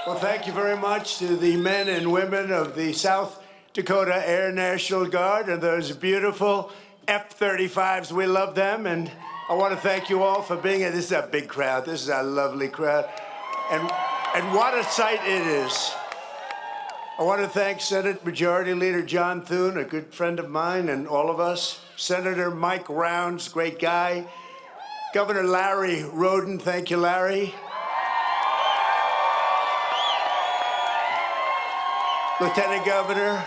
Well, thank you very much to the men and women of the South Dakota Air National Guard and those beautiful F-35s. We love them, and I want to thank you all for being here. This is a big crowd. This is a lovely crowd, and what a sight it is. I want to thank Senate Majority Leader John Thune, a good friend of mine, and all of us. Senator Mike Rounds, great guy. Governor Larry Roden, thank you, Larry. Lieutenant Governor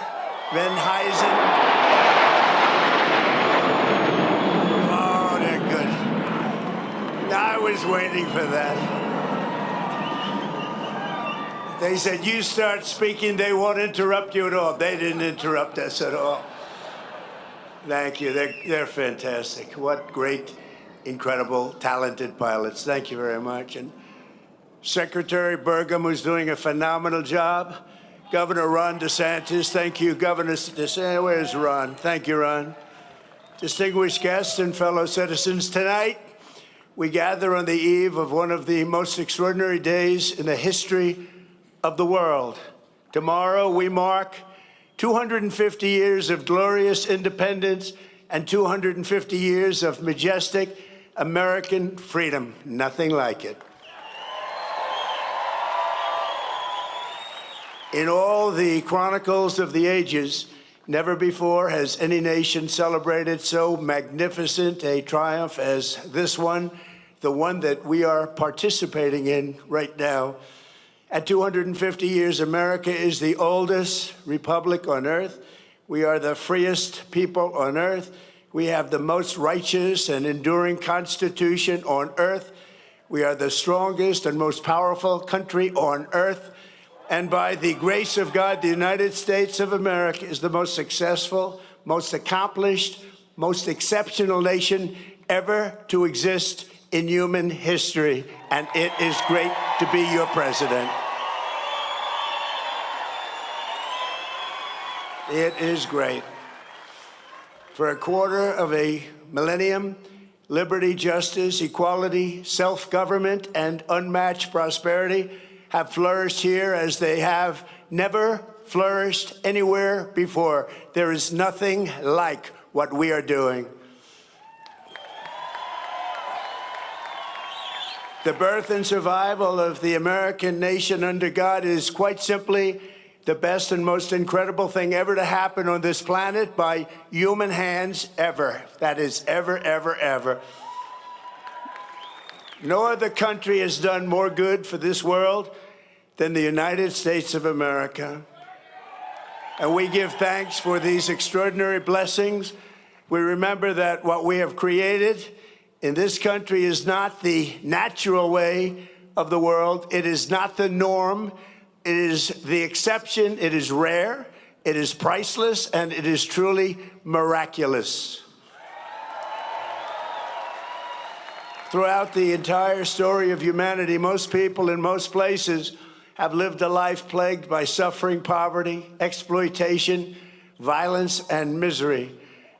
Van Huysen. Oh, they're good. I was waiting for that. They said, you start speaking, they won't interrupt you at all. They didn't interrupt us at all. Thank you. They're fantastic. What great, incredible, talented pilots. Thank you very much. And Secretary Burgum, who's doing a phenomenal job. Governor Ron DeSantis, thank you, Governor DeSantis. Where's Ron? Thank you, Ron. Distinguished guests and fellow citizens, tonight we gather on the eve of one of the most extraordinary days in the history of the world. Tomorrow we mark 250 years of glorious independence and 250 years of majestic American freedom. Nothing like it. In all the chronicles of the ages, never before has any nation celebrated so magnificent a triumph as this one, the one that we are participating in right now. At 250 years, America is the oldest republic on earth. We are the freest people on earth. We have the most righteous and enduring constitution on earth. We are the strongest and most powerful country on earth. And by the grace of God, the United States of America is the most successful, most accomplished, most exceptional nation ever to exist in human history. And it is great to be your president. It is great. For a quarter of a millennium, liberty, justice, equality, self-government, and unmatched prosperity have flourished here as they have never flourished anywhere before. There is nothing like what we are doing. The birth and survival of the American nation under God is quite simply the best and most incredible thing ever to happen on this planet by human hands ever. That is ever, ever, ever. No other country has done more good for this world than the United States of America. And we give thanks for these extraordinary blessings. We remember that what we have created in this country is not the natural way of the world. It is not the norm. It is the exception. It is rare. It is priceless. And it is truly miraculous. Throughout the entire story of humanity, most people in most places have lived a life plagued by suffering, poverty, exploitation, violence, and misery.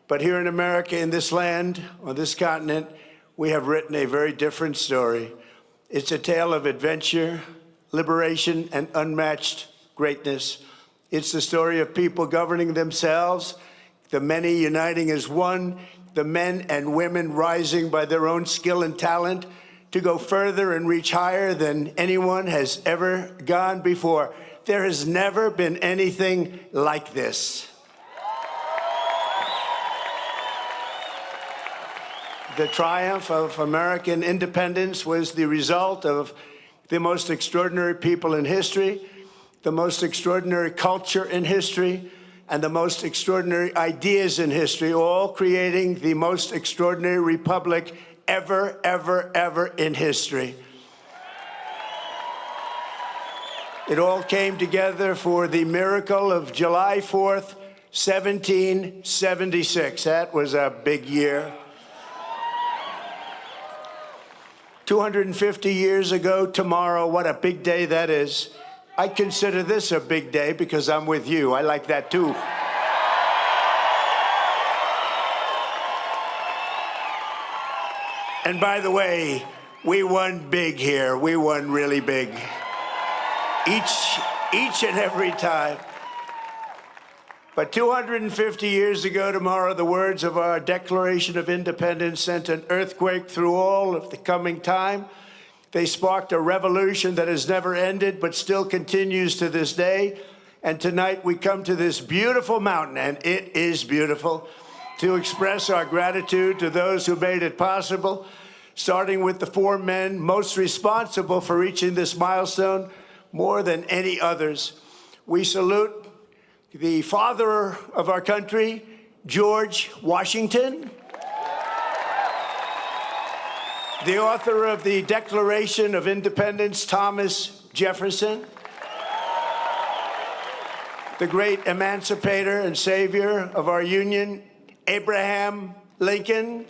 But here in America, in this land, on this continent, we have written a very different story. It's a tale of adventure, liberation, and unmatched greatness. It's the story of people governing themselves, the many uniting as one, the men and women rising by their own skill and talent to go further and reach higher than anyone has ever gone before. There has never been anything like this. The triumph of American independence was the result of the most extraordinary people in history, the most extraordinary culture in history, and the most extraordinary ideas in history, all creating the most extraordinary republic ever, ever, ever in history. It all came together for the miracle of July 4th, 1776. That was a big year. 250 years ago tomorrow, what a big day that is. I consider this a big day because I'm with you. I like that too. And by the way, we won big here. We won really big. each and every time. But 250 years ago tomorrow, the words of our Declaration of Independence sent an earthquake through all of the coming time. They sparked a revolution that has never ended, but still continues to this day. And tonight we come to this beautiful mountain, and it is beautiful, to express our gratitude to those who made it possible, starting with the four men most responsible for reaching this milestone more than any others. We salute the father of our country, George Washington, the author of the Declaration of Independence, Thomas Jefferson, the great emancipator and savior of our union, Abraham Lincoln,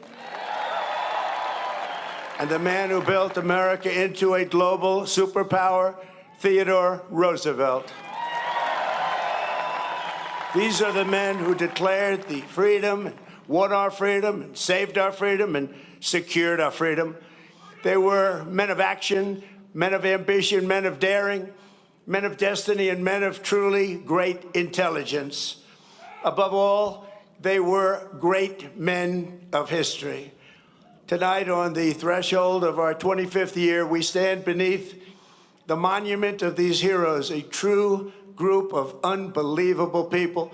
and the man who built America into a global superpower, Theodore Roosevelt. These are the men who declared the freedom, and won our freedom, and saved our freedom, and secured our freedom. They were men of action, men of ambition, men of daring, men of destiny, and men of truly great intelligence. Above all, they were great men of history. Tonight, on the threshold of our 25th year, we stand beneath the monument of these heroes, a true group of unbelievable people,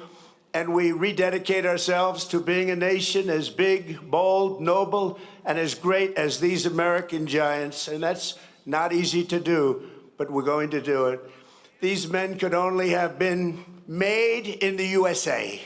and we rededicate ourselves to being a nation as big, bold, noble, and as great as these American giants. And that's not easy to do, but we're going to do it. These men could only have been made in the USA.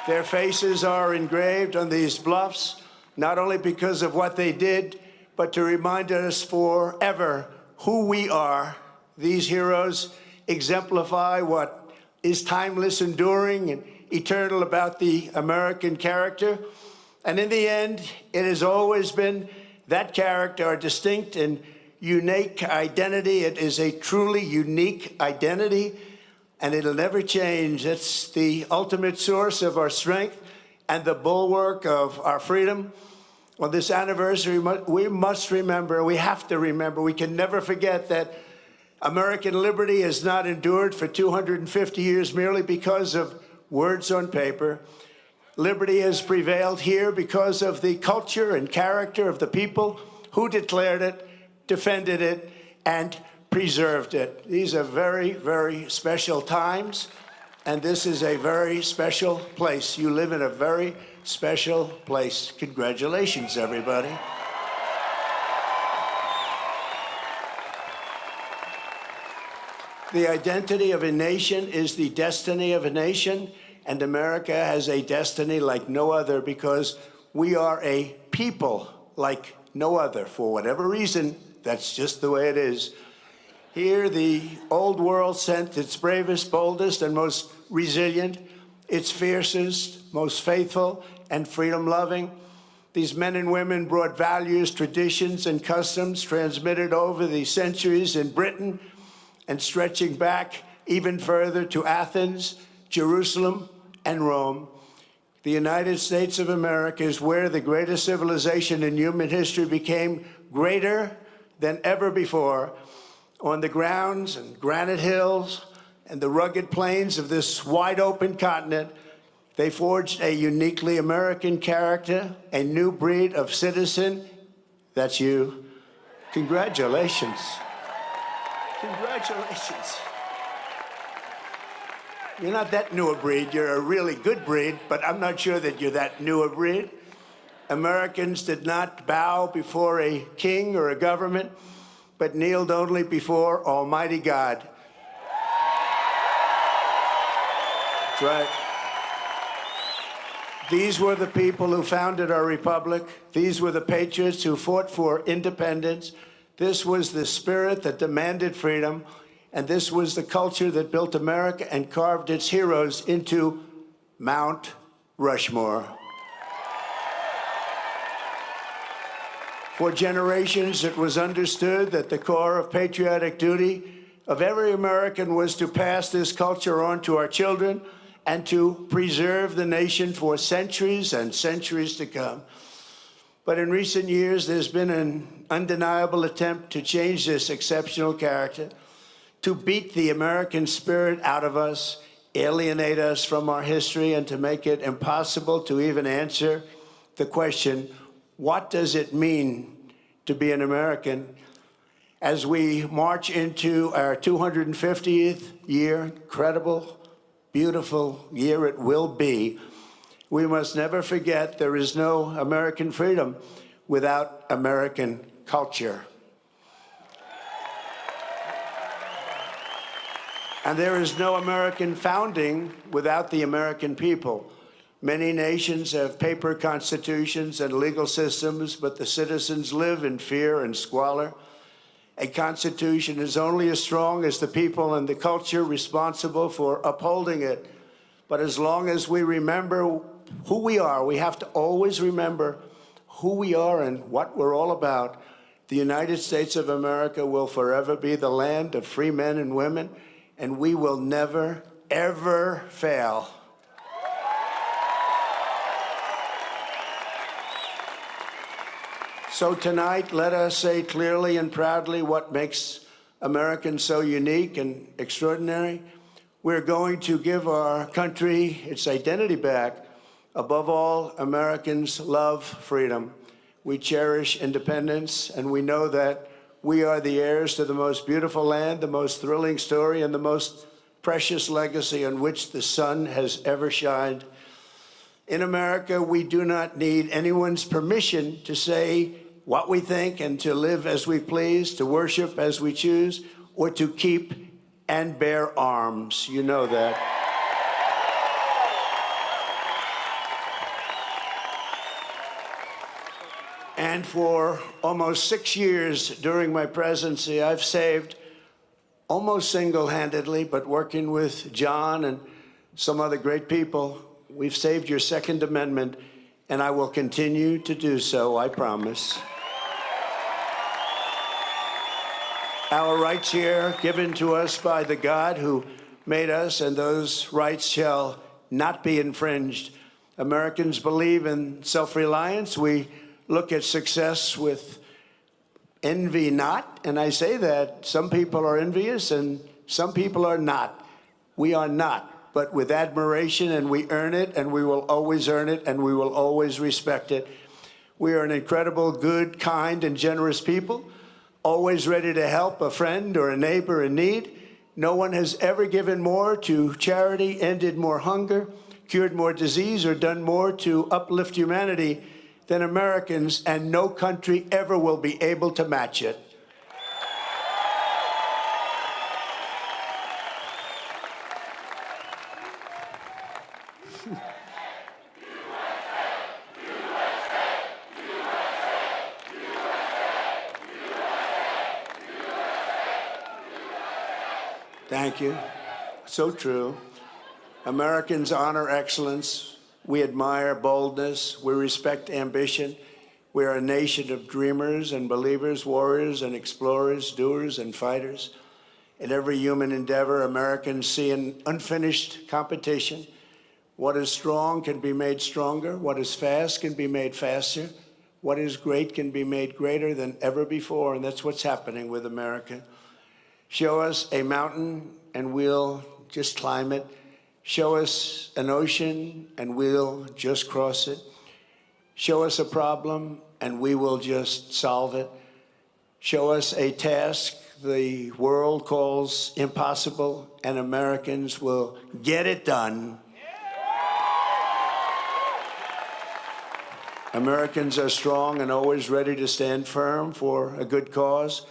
Their faces are engraved on these bluffs, not only because of what they did, but to remind us forever who we are. These heroes exemplify what is timeless, enduring, and eternal about the American character. And in the end, it has always been that character, our distinct and unique identity. It is a truly unique identity, and it'll never change. It's the ultimate source of our strength and the bulwark of our freedom. On this anniversary, we must remember, we have to remember, we can never forget that American liberty has not endured for 250 years merely because of words on paper. Liberty has prevailed here because of the culture and character of the people who declared it, defended it, and preserved it. These are very, very special times, and this is a very special place. You live in a very special place. Congratulations, everybody. The identity of a nation is the destiny of a nation, and America has a destiny like no other because we are a people like no other. For whatever reason, that's just the way it is. Here, the old world sent its bravest, boldest, and most resilient, its fiercest, most faithful, and freedom-loving. These men and women brought values, traditions, and customs transmitted over the centuries in Britain and stretching back even further to Athens, Jerusalem, and Rome. The United States of America is where the greatest civilization in human history became greater than ever before. On the grounds and granite hills and the rugged plains of this wide-open continent, they forged a uniquely American character, a new breed of citizen. That's you. Congratulations. Congratulations. You're not that new a breed. You're a really good breed, but I'm not sure that you're that new a breed. Americans did not bow before a king or a government, but kneeled only before Almighty God. That's right. These were the people who founded our republic. These were the patriots who fought for independence. This was the spirit that demanded freedom, and this was the culture that built America and carved its heroes into Mount Rushmore. For generations, it was understood that the core of patriotic duty of every American was to pass this culture on to our children and to preserve the nation for centuries and centuries to come. But in recent years, there's been an undeniable attempt to change this exceptional character, to beat the American spirit out of us, alienate us from our history, and to make it impossible to even answer the question, what does it mean to be an American? As we march into our 250th year, incredible, beautiful year it will be, we must never forget there is no American freedom without American culture. And there is no American founding without the American people. Many nations have paper constitutions and legal systems, but the citizens live in fear and squalor. A constitution is only as strong as the people and the culture responsible for upholding it. But as long as we remember who we are, we have to always remember who we are and what we're all about. The United States of America will forever be the land of free men and women, and we will never, ever fail. So tonight, let us say clearly and proudly what makes Americans so unique and extraordinary. We're going to give our country its identity back. Above all, Americans love freedom. We cherish independence, and we know that we are the heirs to the most beautiful land, the most thrilling story, and the most precious legacy on which the sun has ever shined. In America, we do not need anyone's permission to say what we think and to live as we please, to worship as we choose, or to keep and bear arms. You know that. And for almost 6 years during my presidency, I've saved, almost single-handedly, but working with John and some other great people, we've saved your Second Amendment, and I will continue to do so, I promise. Our rights here, given to us by the God who made us, and those rights shall not be infringed. Americans believe in self-reliance. We look at success with envy not, and I say that some people are envious and some people are not. We are not, but with admiration, and we earn it, and we will always earn it, and we will always respect it. We are an incredible, good, kind, and generous people, always ready to help a friend or a neighbor in need. No one has ever given more to charity, ended more hunger, cured more disease, or done more to uplift humanity than Americans, and no country ever will be able to match it. Thank you. So true. Americans honor excellence. We admire boldness. We respect ambition. We are a nation of dreamers and believers, warriors and explorers, doers and fighters. In every human endeavor, Americans see an unfinished competition. What is strong can be made stronger. What is fast can be made faster. What is great can be made greater than ever before, and that's what's happening with America. Show us a mountain, and we'll just climb it. Show us an ocean, and we'll just cross it. Show us a problem, and we will just solve it. Show us a task the world calls impossible, and Americans will get it done. Americans are strong and always ready to stand firm for a good cause.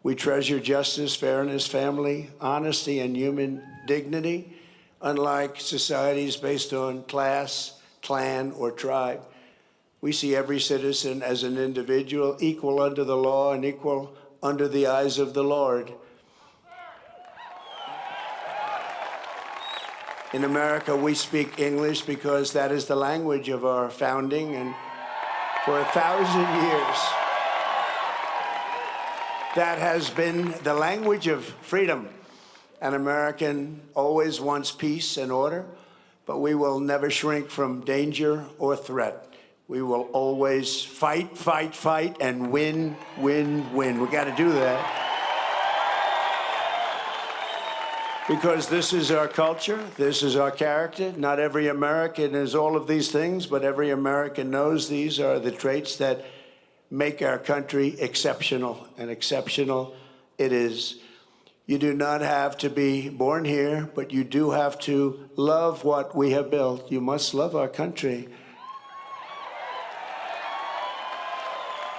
We treasure justice, fairness, family, honesty, and human dignity. Unlike societies based on class, clan, or tribe, we see every citizen as an individual, equal under the law and equal under the eyes of the Lord. In America, we speak English because that is the language of our founding, and for 1,000 years, that has been the language of freedom. An American always wants peace and order, but we will never shrink from danger or threat. We will always fight, fight, fight, and win, win, win. We got to do that. Because this is our culture, this is our character. Not every American is all of these things, but every American knows these are the traits that make our country exceptional, and exceptional it is. You do not have to be born here, but you do have to love what we have built. You must love our country.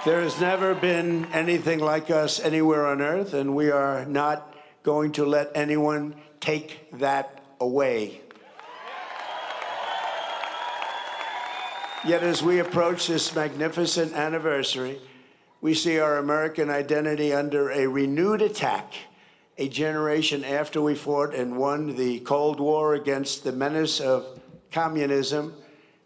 There has never been anything like us anywhere on earth, and we are not going to let anyone take that away. Yet as we approach this magnificent anniversary, we see our American identity under a renewed attack. A generation after we fought and won the Cold War against the menace of communism,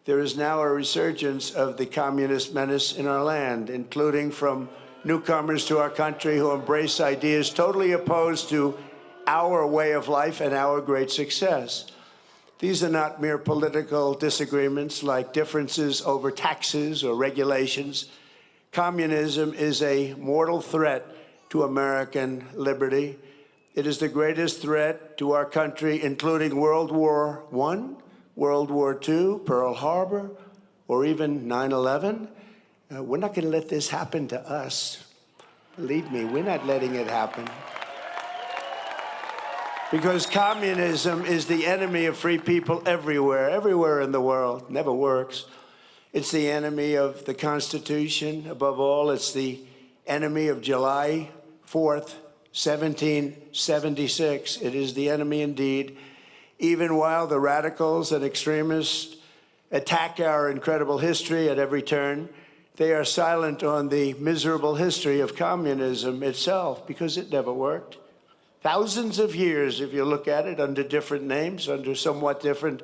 there is now a resurgence of the communist menace in our land, including from newcomers to our country who embrace ideas totally opposed to our way of life and our great success. These are not mere political disagreements like differences over taxes or regulations. Communism is a mortal threat to American liberty. It is the greatest threat to our country, including World War I, World War II, Pearl Harbor, or even 9/11. We're not going to let this happen to us. Believe me, we're not letting it happen. Because communism is the enemy of free people everywhere, everywhere in the world. Never works. It's the enemy of the Constitution. Above all, it's the enemy of July 4th, 1776. It is the enemy indeed. Even while the radicals and extremists attack our incredible history at every turn, they are silent on the miserable history of communism itself, because it never worked. Thousands of years, if you look at it, under different names, under somewhat different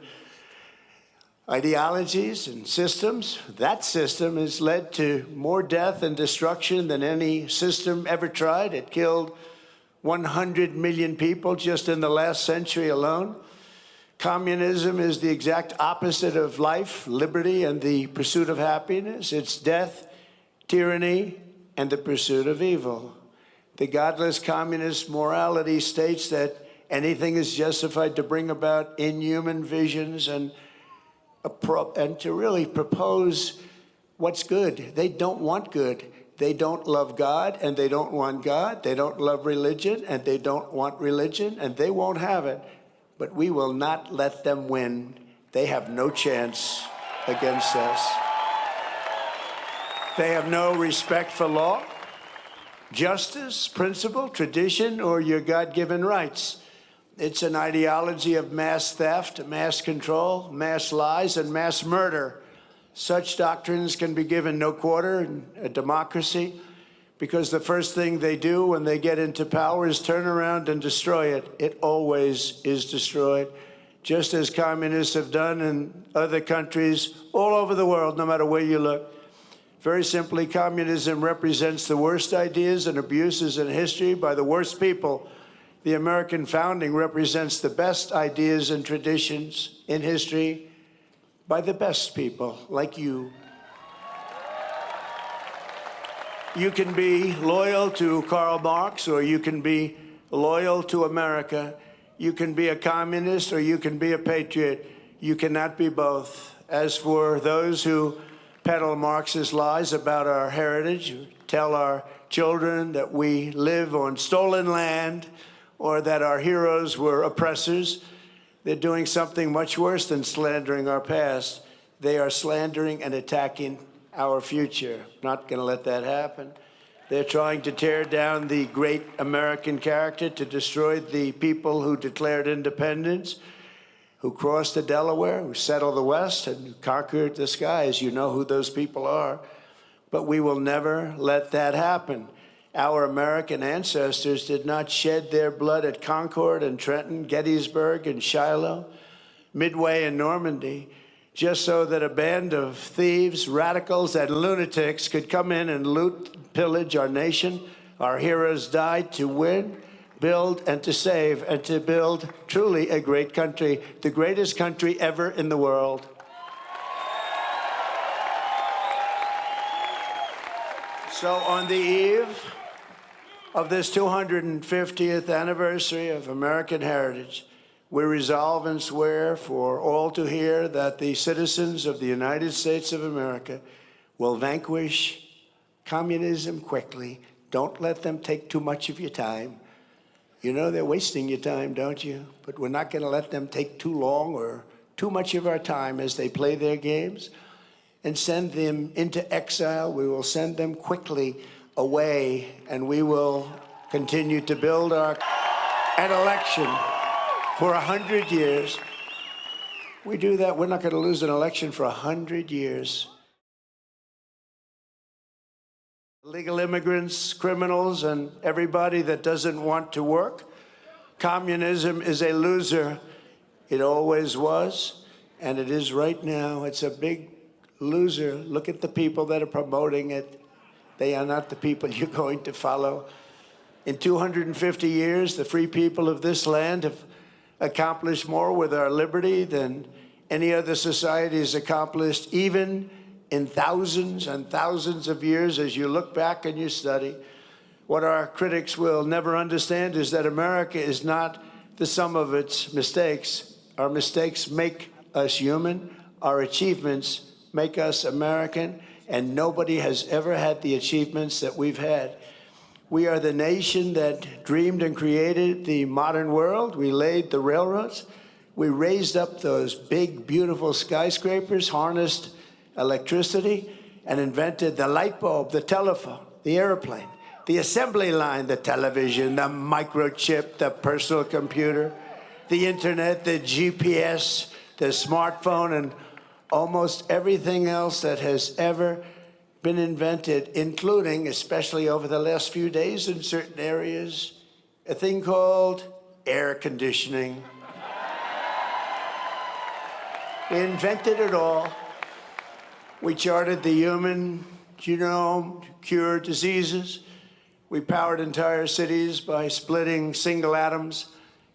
ideologies and systems, that system has led to more death and destruction than any system ever tried. It killed 100 million people just in the last century alone. Communism is the exact opposite of life, liberty, and the pursuit of happiness. It's death, tyranny, and the pursuit of evil. The godless communist morality states that anything is justified to bring about inhuman visions and to really propose what's good. They don't want good. They don't love God, and they don't want God. They don't love religion, and they don't want religion, and they won't have it. But we will not let them win. They have no chance against us. They have no respect for law, justice, principle, tradition, or your God-given rights. It's an ideology of mass theft, mass control, mass lies, and mass murder. Such doctrines can be given no quarter in a democracy, because the first thing they do when they get into power is turn around and destroy it. It always is destroyed, just as communists have done in other countries all over the world, no matter where you look. Very simply, communism represents the worst ideas and abuses in history by the worst people. The American founding represents the best ideas and traditions in history by the best people, like you. You can be loyal to Karl Marx, or you can be loyal to America. You can be a communist, or you can be a patriot. You cannot be both. As for those who peddle Marxist lies about our heritage, tell our children that we live on stolen land, or that our heroes were oppressors, they're doing something much worse than slandering our past. They are slandering and attacking our future. Not going to let that happen. They're trying to tear down the great American character, to destroy the people who declared independence, who crossed the Delaware, who settled the West, and conquered the skies. You know who those people are. But we will never let that happen. Our American ancestors did not shed their blood at Concord and Trenton, Gettysburg and Shiloh, Midway and Normandy, just so that a band of thieves, radicals, and lunatics could come in and loot, pillage our nation. Our heroes died to win, build, and to save, and to build truly a great country, the greatest country ever in the world. So on the eve of this 250th anniversary of American heritage, we resolve and swear for all to hear that the citizens of the United States of America will vanquish communism quickly. Don't let them take too much of your time. You know they're wasting your time, don't you? But we're not going to let them take too long or too much of our time as they play their games and send them into exile. We will send them quickly away, and we will continue to build an election for 100 years. We do that, we're not going to lose an election for 100 years. Illegal immigrants, criminals, and everybody that doesn't want to work. Communism is a loser. It always was, and it is right now. It's a big loser. Look at the people that are promoting it. They are not the people you're going to follow. In 250 years, the free people of this land have accomplished more with our liberty than any other society has accomplished, even in thousands and thousands of years. As you look back and you study, what our critics will never understand is that America is not the sum of its mistakes. Our mistakes make us human. Our achievements make us American, and nobody has ever had the achievements that we've had. We are the nation that dreamed and created the modern world. We laid the railroads. We raised up those big, beautiful skyscrapers, harnessed electricity, and invented the light bulb, the telephone, the airplane, the assembly line, the television, the microchip, the personal computer, the internet, the GPS, the smartphone, and almost everything else that has ever been invented, including, especially over the last few days in certain areas, a thing called air conditioning. We invented it all. We charted the human genome to cure diseases. We powered entire cities by splitting single atoms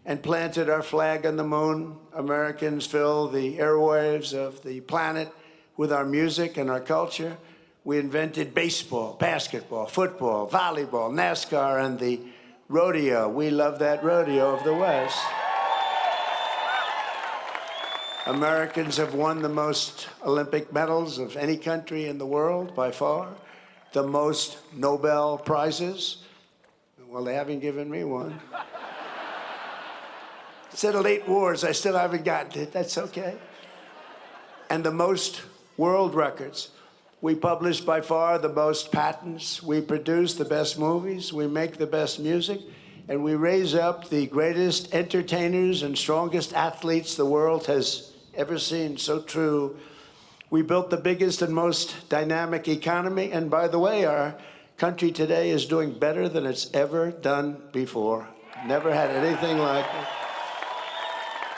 and planted our flag on the moon. Americans fill the airwaves of the planet with our music and our culture. We invented baseball, basketball, football, volleyball, NASCAR, and the rodeo. We love that rodeo of the West. Americans have won the most Olympic medals of any country in the world by far, the most Nobel Prizes. Well, they haven't given me one. Settled 8 wars, I still haven't gotten it. That's okay. And the most world records. We publish by far the most patents. We produce the best movies. We make the best music. And we raise up the greatest entertainers and strongest athletes the world has ever seen. So true. We built the biggest and most dynamic economy. And by the way, our country today is doing better than it's ever done before. Never had anything like it.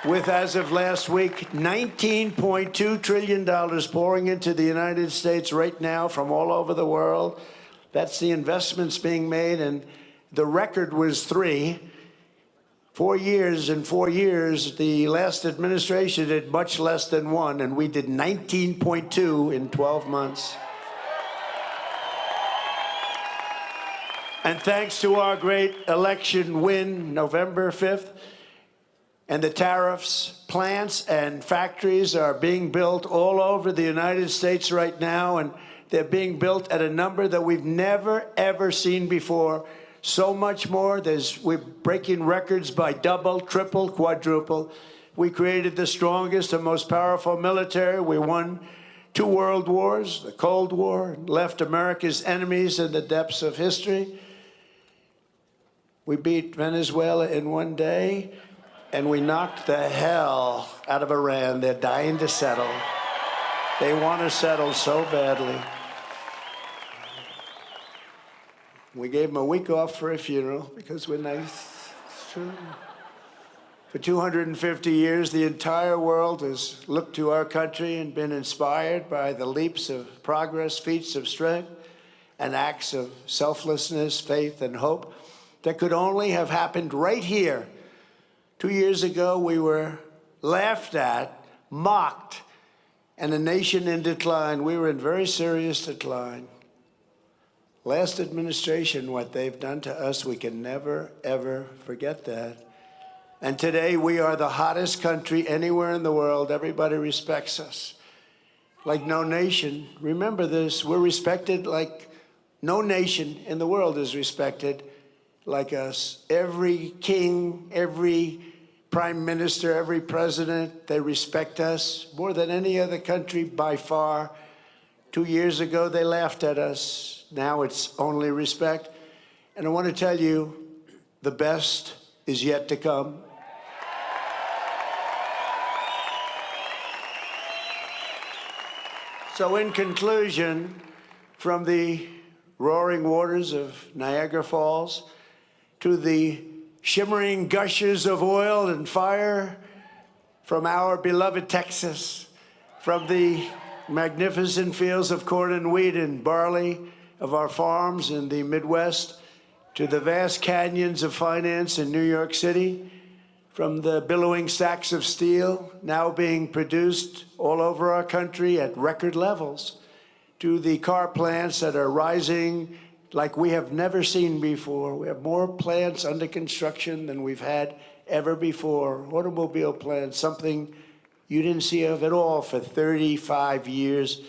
With, as of last week, $19.2 trillion pouring into the United States right now from all over the world. That's the investments being made, and the record was 3. 4 years, in 4 years, the last administration did much less than 1, and we did 19.2 in 12 months. And thanks to our great election win, November 5th, and the tariffs, plants and factories are being built all over the United States right now, and they're being built at a number that we've never, ever seen before. So much more. We're breaking records by double, triple, quadruple. We created the strongest and most powerful military. We won 2 world wars, the Cold War, and left America's enemies in the depths of history. We beat Venezuela in 1 day. And we knocked the hell out of Iran. They're dying to settle. They want to settle so badly. We gave them a week off for a funeral because we're nice. It's true. For 250 years, the entire world has looked to our country and been inspired by the leaps of progress, feats of strength, and acts of selflessness, faith, and hope that could only have happened right here. 2 years ago, we were laughed at, mocked, and a nation in decline. We were in very serious decline. last administration, what they've done to us, we can never, ever forget that. And today we are the hottest country anywhere in the world. Everybody respects us like no nation. Remember this, we're respected like no nation in the world is respected like us. Every king, every prime minister, every president, they respect us more than any other country by far. 2 years ago, they laughed at us. Now it's only respect. And I want to tell you, the best is yet to come. So in conclusion, from the roaring waters of Niagara Falls to the shimmering gushes of oil and fire from our beloved Texas, from the magnificent fields of corn and wheat and barley of our farms in the Midwest, to the vast canyons of finance in New York City, from the billowing stacks of steel now being produced all over our country at record levels, to the car plants that are rising like we have never seen before. We have more plants under construction than we've had ever before. Automobile plants, something you didn't see of at all for 35 years.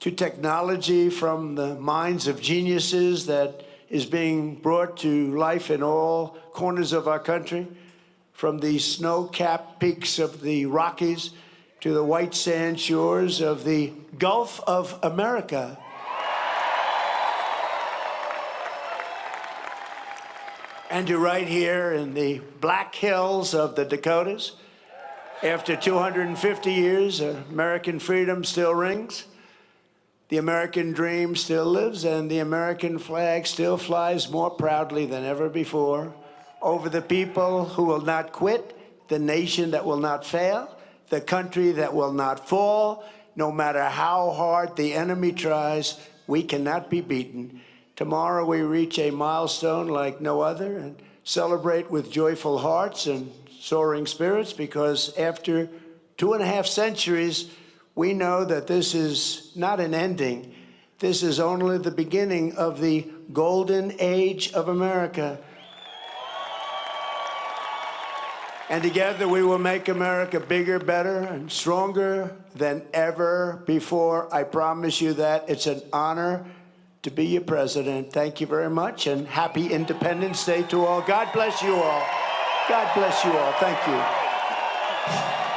To technology from the minds of geniuses that is being brought to life in all corners of our country, from the snow-capped peaks of the Rockies to the white sand shores of the Gulf of America. And to right here in the Black Hills of the Dakotas, after 250 years, American freedom still rings, the American dream still lives, and the American flag still flies more proudly than ever before over the people who will not quit, the nation that will not fail, the country that will not fall. No matter how hard the enemy tries, we cannot be beaten. Tomorrow we reach a milestone like no other and celebrate with joyful hearts and soaring spirits, because after 2.5 centuries, we know that this is not an ending. This is only the beginning of the golden age of America. And together we will make America bigger, better, and stronger than ever before. I promise you that. It's an honor to be your president. Thank you very much, and happy Independence Day to all. God bless you all. God bless you all. Thank you.